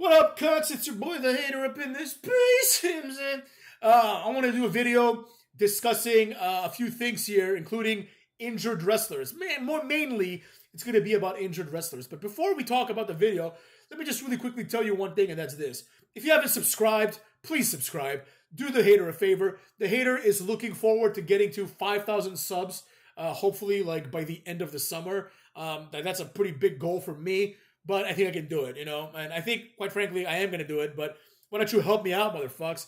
What up, cunts? It's your boy, the hater, up in this piece. You know what I'm saying? I want to do a video discussing a few things here, including injured wrestlers. Man, more mainly, it's going to be about injured wrestlers. But before we talk about the video, let me just really quickly tell you one thing, and that's this. If you haven't subscribed, please subscribe. Do the hater a favor. The hater is looking forward to getting to 5,000 subs, hopefully, like by the end of the summer. That's a pretty big goal for me. But I think I can do it, And I think, quite frankly, I am going to do it. But why don't you help me out, motherfucks?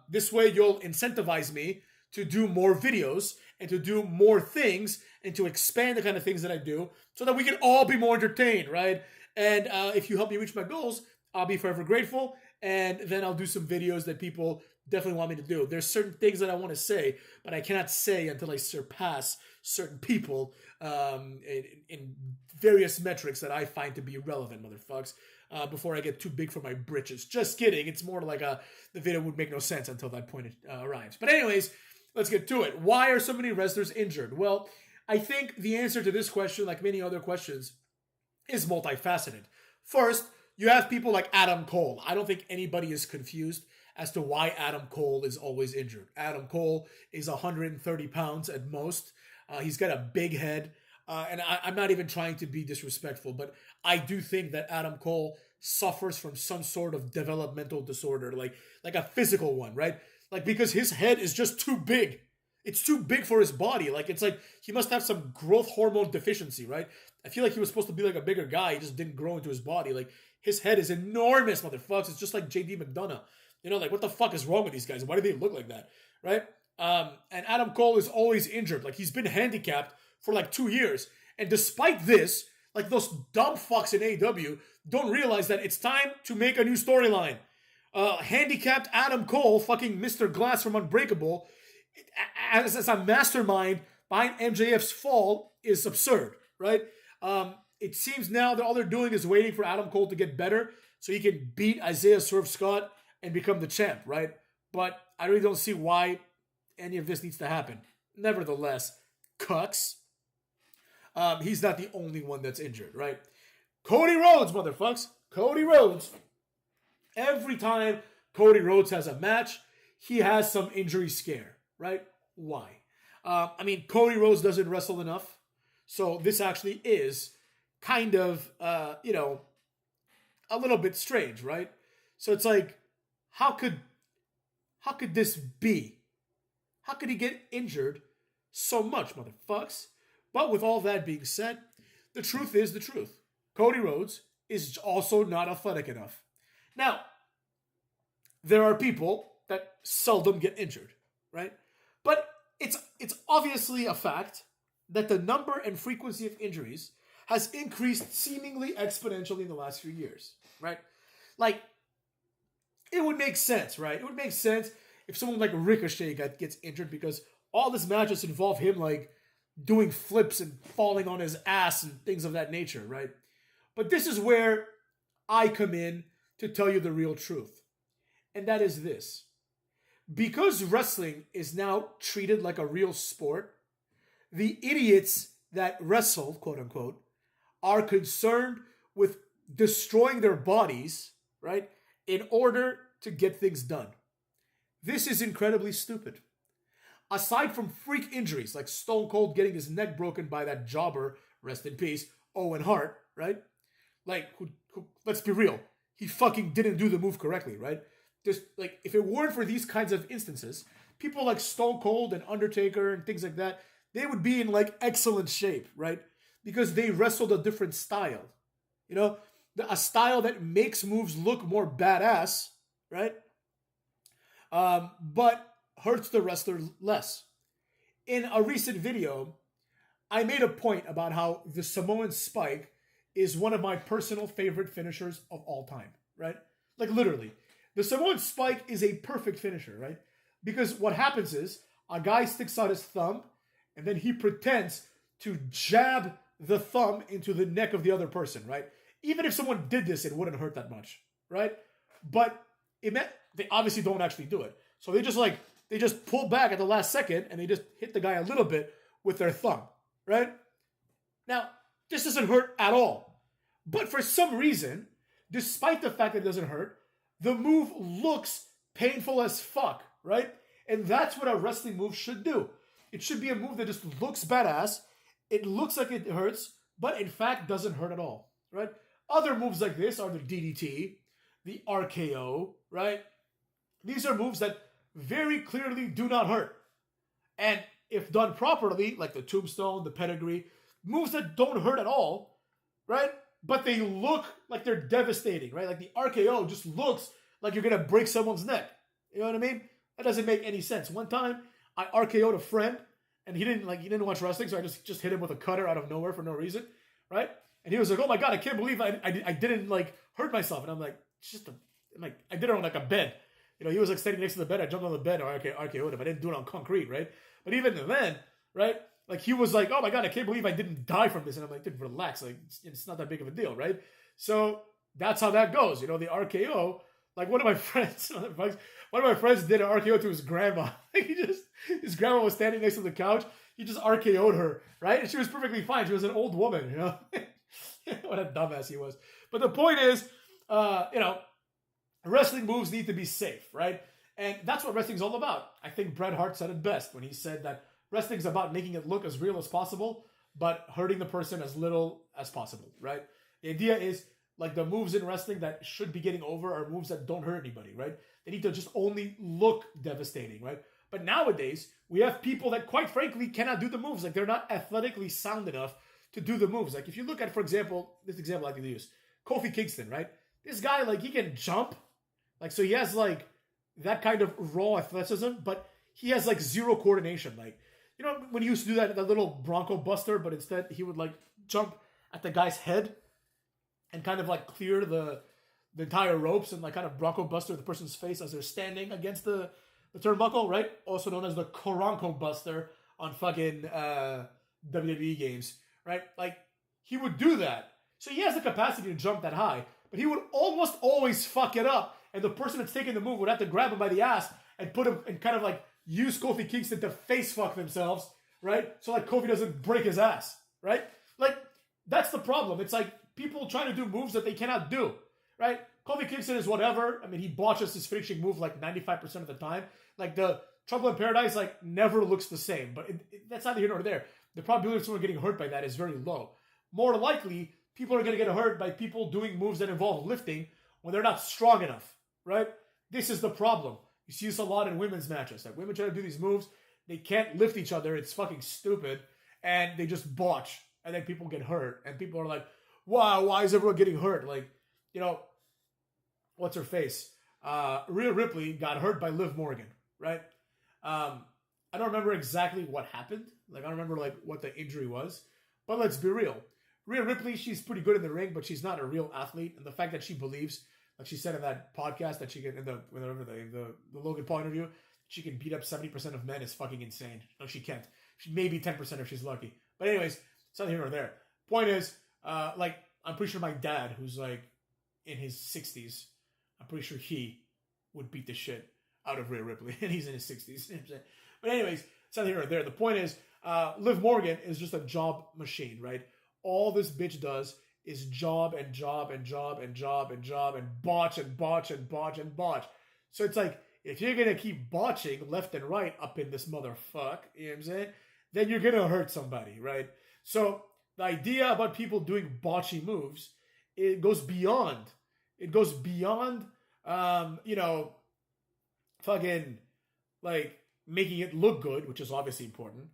This way you'll incentivize me to do more videos and to do more things and to expand the kind of things that I do so that we can all be more entertained, right? And if you help me reach my goals, I'll be forever grateful. And then I'll do some videos that people definitely want me to do. There's certain things that I want to say, but I cannot say until I surpass certain people in various metrics that I find to be relevant, motherfucks, before I get too big for my britches. Just kidding. It's more like the video would make no sense until that point arrives. But anyways, let's get to it. Why are so many wrestlers injured? Well, I think the answer to this question, like many other questions, is multifaceted. First, you have people like Adam Cole. I don't think anybody is confused as to why Adam Cole is always injured. Adam Cole is 130 pounds at most. He's got a big head. And I'm not even trying to be disrespectful, but I do think that Adam Cole suffers from some sort of developmental disorder, like a physical one, right? Like, because his head is just too big. It's too big for his body. It's like he must have some growth hormone deficiency, right? I feel like he was supposed to be like a bigger guy. He just didn't grow into his body. Like, his head is enormous, motherfuckers. It's just like JD McDonough. What the fuck is wrong with these guys? Why do they look like that, right? And Adam Cole is always injured. Like, he's been handicapped for like 2 years. And despite this, like, those dumb fucks in AEW don't realize that it's time to make a new storyline. Handicapped Adam Cole, fucking Mr. Glass from Unbreakable, as a mastermind behind MJF's fall is absurd, right? It seems now that all they're doing is waiting for Adam Cole to get better so he can beat Isaiah Swerve Scott and become the champ, right? But I really don't see why any of this needs to happen. Nevertheless, cucks. He's not the only one that's injured, right? Cody Rhodes, motherfucks. Cody Rhodes. Every time Cody Rhodes has a match, he has some injury scare, right? Why? Cody Rhodes doesn't wrestle enough. So this actually is kind of, a little bit strange, right? So it's like, how could this be? How could he get injured so much, motherfucks? But with all that being said, the truth is the truth. Cody Rhodes is also not athletic enough. Now, there are people that seldom get injured, right? But it's obviously a fact that the number and frequency of injuries has increased seemingly exponentially in the last few years, right? Like, it would make sense, right? It would make sense if someone like Ricochet gets injured because all his matches involve him, like, doing flips and falling on his ass and things of that nature, right? But this is where I come in to tell you the real truth. And that is this. Because wrestling is now treated like a real sport, the idiots that wrestle, quote unquote, are concerned with destroying their bodies, right, in order to get things done. This is incredibly stupid. Aside from freak injuries like Stone Cold getting his neck broken by that jobber, rest in peace, Owen Hart, right? Like, who, let's be real, he fucking didn't do the move correctly, right? Just like, if it weren't for these kinds of instances, people like Stone Cold and Undertaker and things like that, they would be in like excellent shape, right? Because they wrestled a different style. A style that makes moves look more badass, right? But hurts the wrestler less. In a recent video, I made a point about how the Samoan Spike is one of my personal favorite finishers of all time, right? Like, literally. The Samoan Spike is a perfect finisher, right? Because what happens is a guy sticks out his thumb and then he pretends to jab the thumb into the neck of the other person, right? Even if someone did this, it wouldn't hurt that much, right? But they obviously don't actually do it. So they just pull back at the last second and they just hit the guy a little bit with their thumb, right? Now, this doesn't hurt at all. But for some reason, despite the fact that it doesn't hurt, the move looks painful as fuck, right? And that's what a wrestling move should do. It should be a move that just looks badass. It looks like it hurts, but in fact doesn't hurt at all, right? Other moves like this are the DDT, the RKO, right? These are moves that very clearly do not hurt. And if done properly, like the tombstone, the pedigree, moves that don't hurt at all, right? But they look like they're devastating, right? Like the RKO just looks like you're gonna break someone's neck. You know what I mean? That doesn't make any sense. One time, I RKO'd a friend, and he didn't watch wrestling, so I just hit him with a cutter out of nowhere for no reason, right? And he was like, "Oh my god, I can't believe I didn't like hurt myself." And I'm like, I did it on like a bed. You know, he was like standing next to the bed. I jumped on the bed and RKO'd him. I didn't do it on concrete, right? But even then, right? Like he was like, "Oh my god, I can't believe I didn't die from this." And I'm like, "Dude, relax. Like it's not that big of a deal, right?" So that's how that goes. You know, the RKO. Like one of my friends did an RKO to his grandma. His grandma was standing next to the couch. He just RKO'd her, right? And she was perfectly fine. She was an old woman, you know. What a dumbass he was. But the point is, wrestling moves need to be safe, right? And that's what wrestling's all about. I think Bret Hart said it best when he said that wrestling's about making it look as real as possible, but hurting the person as little as possible, right? The idea is, like the moves in wrestling that should be getting over are moves that don't hurt anybody, right? They need to just only look devastating, right? But nowadays, we have people that quite frankly cannot do the moves. Like they're not athletically sound enough to do the moves. Like if you look at, for example, this example I like to use, Kofi Kingston, right? This guy, like he can jump. Like, so he has like that kind of raw athleticism, but he has like zero coordination. Like, you know, when he used to do that little Bronco Buster, but instead he would like jump at the guy's head and kind of like clear the entire ropes and like kind of Bronco Buster the person's face as they're standing against the turnbuckle, right? Also known as the Koronko Buster on fucking WWE games, right? Like he would do that. So he has the capacity to jump that high, but he would almost always fuck it up. And the person that's taking the move would have to grab him by the ass and put him and kind of like use Kofi Kingston to face fuck themselves, right? So like Kofi doesn't break his ass, right? Like that's the problem. It's like people trying to do moves that they cannot do, right? Kofi Kingston is whatever. I mean, he botches his finishing move like 95% of the time. Like the Trouble in Paradise, like never looks the same. But that's neither here nor there. The probability of someone getting hurt by that is very low. More likely, people are going to get hurt by people doing moves that involve lifting when they're not strong enough, right? This is the problem. You see this a lot in women's matches. Like women try to do these moves, they can't lift each other. It's fucking stupid, and they just botch, and then people get hurt, and people are like, "Wow, why is everyone getting hurt?" Like, you know, what's her face? Rhea Ripley got hurt by Liv Morgan, right? I don't remember exactly what happened. Like, I don't remember like what the injury was. But let's be real. Rhea Ripley, she's pretty good in the ring, but she's not a real athlete. And the fact that she believes, like she said in that podcast that she can, in the Logan Paul interview, she can beat up 70% of men is fucking insane. No, she can't. She maybe 10% if she's lucky. But anyways, it's not here or there. Point is, like, I'm pretty sure my dad, who's like in his 60s, I'm pretty sure he would beat the shit out of Rhea Ripley. And he's in his 60s. But anyways, it's not here or there. The point is, Liv Morgan is just a job machine, right? All this bitch does is job and job and job and job and job and botch and botch and botch and botch. So it's like, if you're going to keep botching left and right up in this motherfuck, you know what I'm saying? Then you're going to hurt somebody, right? So the idea about people doing botchy moves, it goes beyond. It goes beyond, fucking, like, making it look good, which is obviously important.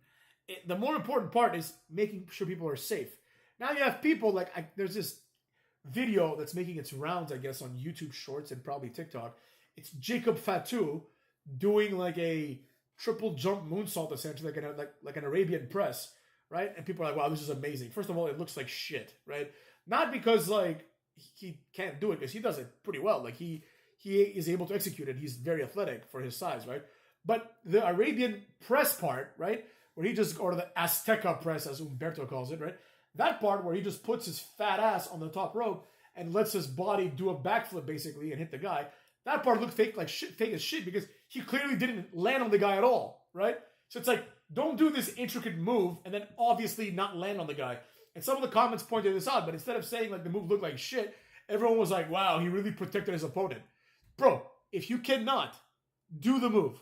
The more important part is making sure people are safe. Now you have people, like, there's this video that's making its rounds, I guess, on YouTube Shorts and probably TikTok. It's Jacob Fatu doing, like, a triple jump moonsault, essentially, like an Arabian press, right? And people are like, wow, this is amazing. First of all, it looks like shit, right? Not because, like, he can't do it, because he does it pretty well. Like, he is able to execute it. He's very athletic for his size, right? But the Arabian press part, right, where he just, or the Azteca press, as Umberto calls it, right? That part where he just puts his fat ass on the top rope and lets his body do a backflip, basically, and hit the guy. That part looked fake as shit, because he clearly didn't land on the guy at all, right? So it's like, don't do this intricate move and then obviously not land on the guy. And some of the comments pointed this out, but instead of saying like the move looked like shit, everyone was like, wow, he really protected his opponent. Bro, if you cannot do the move,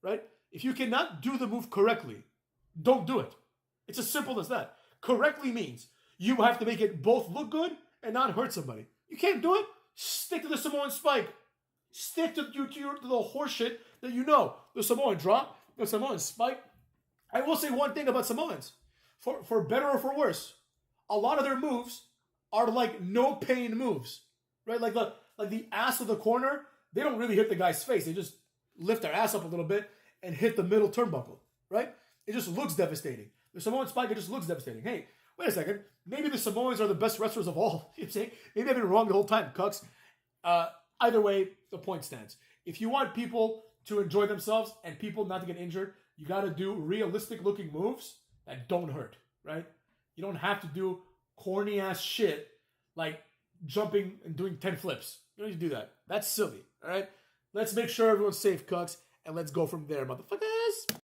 right? If you cannot do the move correctly, don't do it. It's as simple as that. Correctly means you have to make it both look good and not hurt somebody. You can't do it? Stick to the Samoan spike. Stick to the horse shit that you know. The Samoan drop, the Samoan spike. I will say one thing about Samoans. For better or for worse, a lot of their moves are like no pain moves. Right? Like the ass of the corner, they don't really hit the guy's face. They just lift their ass up a little bit and hit the middle turnbuckle. Right? It just looks devastating. The Samoan spike, it just looks devastating. Hey, wait a second. Maybe the Samoans are the best wrestlers of all. You know what I'm saying? Maybe I've been wrong the whole time, cucks. Either way, the point stands. If you want people to enjoy themselves and people not to get injured, you got to do realistic looking moves that don't hurt, right? You don't have to do corny ass shit like jumping and doing 10 flips. You don't need to do that. That's silly, all right? Let's make sure everyone's safe, cucks, and let's go from there, motherfuckers.